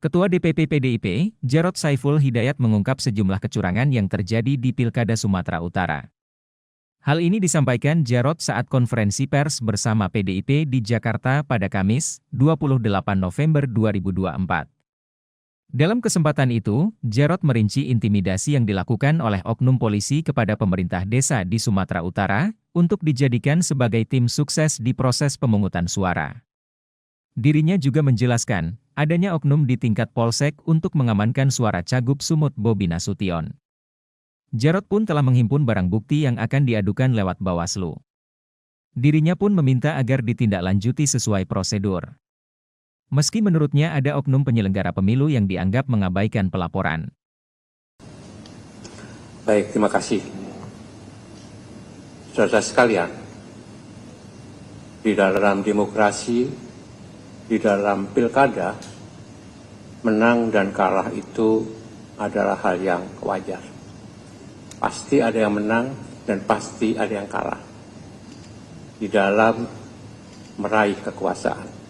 Ketua DPP PDIP, Jarod Saiful Hidayat mengungkap sejumlah kecurangan yang terjadi di Pilkada Sumatera Utara. Hal ini disampaikan Jarod saat konferensi pers bersama PDIP di Jakarta pada Kamis, 28 November 2024. Dalam kesempatan itu, Jarod merinci intimidasi yang dilakukan oleh oknum polisi kepada pemerintah desa di Sumatera Utara untuk dijadikan sebagai tim sukses di proses pemungutan suara. Dirinya juga menjelaskan, adanya oknum di tingkat polsek untuk mengamankan suara Cagup Sumut Bobi Nasution. Jarod pun telah menghimpun barang bukti yang akan diadukan lewat Bawaslu. Dirinya pun meminta agar ditindaklanjuti sesuai prosedur. Meski menurutnya ada oknum penyelenggara pemilu yang dianggap mengabaikan pelaporan. Baik, terima kasih. Saudara sekalian, di dalam demokrasi, di dalam pilkada, menang dan kalah itu adalah hal yang wajar. Pasti ada yang menang dan pasti ada yang kalah di dalam meraih kekuasaan.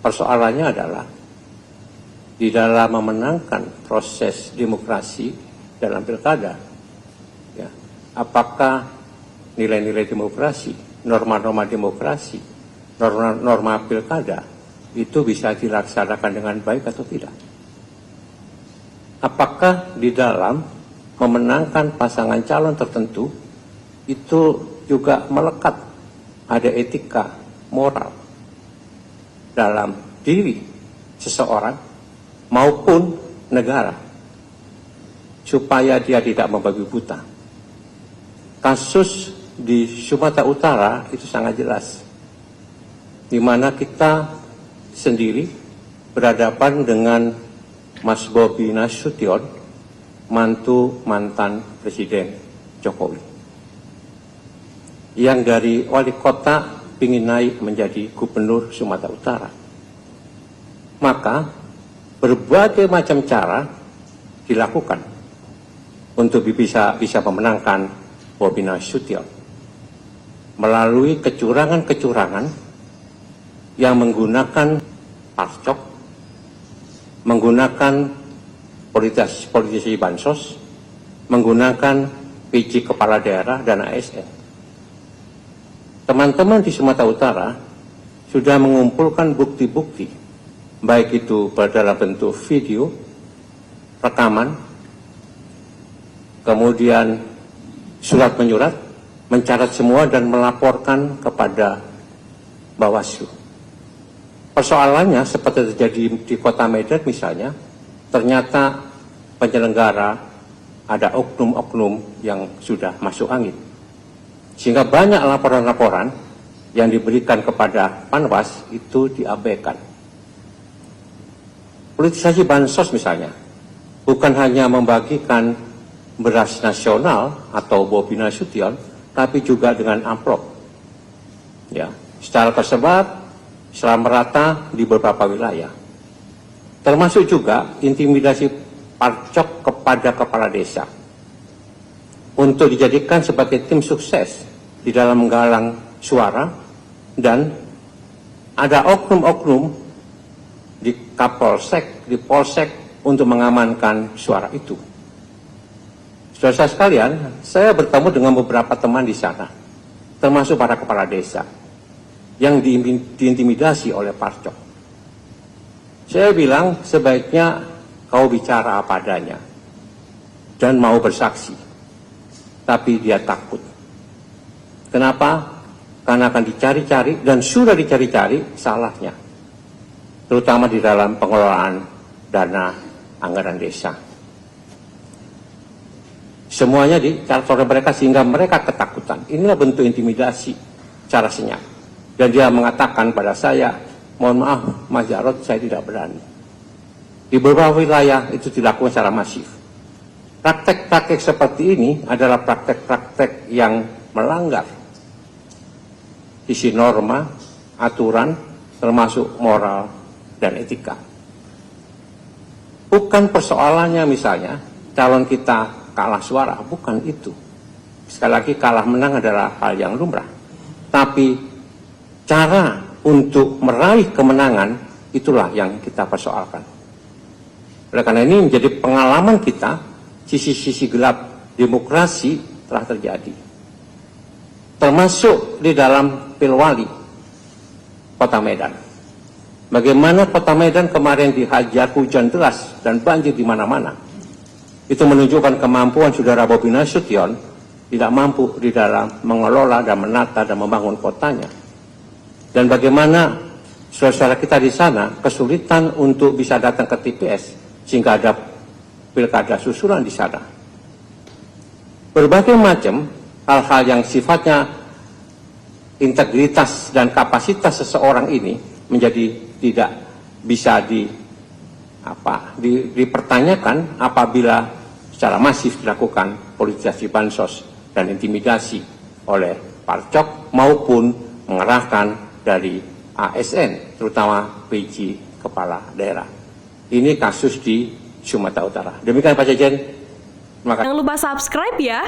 Persoalannya adalah di dalam memenangkan proses demokrasi dalam pilkada, ya, apakah nilai-nilai demokrasi, norma-norma demokrasi, norma pilkada itu bisa dilaksanakan dengan baik atau tidak? Apakah di dalam memenangkan pasangan calon tertentu itu juga melekat ada etika moral dalam diri seseorang maupun negara supaya dia tidak membabi buta? Kasus di Sumatera Utara itu sangat jelas, di mana kita sendiri berhadapan dengan Mas Bobi Nasution, mantu mantan Presiden Jokowi, yang dari wali kota ingin naik menjadi gubernur Sumatera Utara. Maka berbagai macam cara dilakukan untuk bisa memenangkan Bobi Nasution melalui kecurangan-kecurangan yang menggunakan parcok, menggunakan politisasi bansos, menggunakan PJ kepala daerah dan ASN. Teman-teman di Sumatera Utara sudah mengumpulkan bukti-bukti, baik itu dalam bentuk video, rekaman, kemudian surat menyurat, mencatat semua dan melaporkan kepada Bawaslu. Persoalannya seperti terjadi di Kota Medan misalnya, ternyata penyelenggara ada oknum-oknum yang sudah masuk angin. Sehingga banyak laporan-laporan yang diberikan kepada Panwas itu diabaikan. Politisasi bansos misalnya, bukan hanya membagikan beras nasional atau Bobi Nasution, tapi juga dengan amplop. Ya, secara tersebar, secara merata di beberapa wilayah. Termasuk juga intimidasi parcok kepada kepala desa untuk dijadikan sebagai tim sukses di dalam menggalang suara, dan ada oknum-oknum di Kapolsek, di Polsek untuk mengamankan suara itu. Saudara sekalian, saya bertemu dengan beberapa teman di sana, termasuk para kepala desa yang diintimidasi oleh parcok. Saya bilang sebaiknya kau bicara apa adanya dan mau bersaksi. Tapi dia takut. Kenapa? Karena akan dicari-cari dan sudah dicari-cari salahnya, terutama di dalam pengelolaan dana anggaran desa. Semuanya dicari oleh mereka sehingga mereka ketakutan. Inilah bentuk intimidasi cara senyap. Dan dia mengatakan pada saya, mohon maaf Mas Jarod, saya tidak berani. Di beberapa wilayah itu dilakukan secara masif. Praktek-praktek seperti ini adalah praktek-praktek yang melanggar isi norma, aturan, termasuk moral dan etika. Bukan persoalannya misalnya calon kita kalah suara, bukan itu. Sekali lagi kalah menang adalah hal yang lumrah. Tapi cara untuk meraih kemenangan itulah yang kita persoalkan. Oleh karena ini menjadi pengalaman kita, sisi-sisi gelap demokrasi telah terjadi. Termasuk di dalam Pilwali Kota Medan. Bagaimana Kota Medan kemarin dihajar hujan deras dan banjir di mana-mana. Itu menunjukkan kemampuan saudara Bobi Nasution tidak mampu di dalam mengelola dan menata dan membangun kotanya. Dan bagaimana saudara-saudara kita di sana kesulitan untuk bisa datang ke TPS sehingga ada pilkada susulan di sana. Berbagai macam hal-hal yang sifatnya integritas dan kapasitas seseorang ini menjadi tidak bisa dipertanyakan apabila secara masif dilakukan politisasi bansos dan intimidasi oleh Parcok maupun mengerahkan dari ASN, terutama PJ Kepala Daerah. Ini kasus di Sumatera Utara. Demikian Pak Jajan. Terima kasih. Jangan lupa subscribe ya.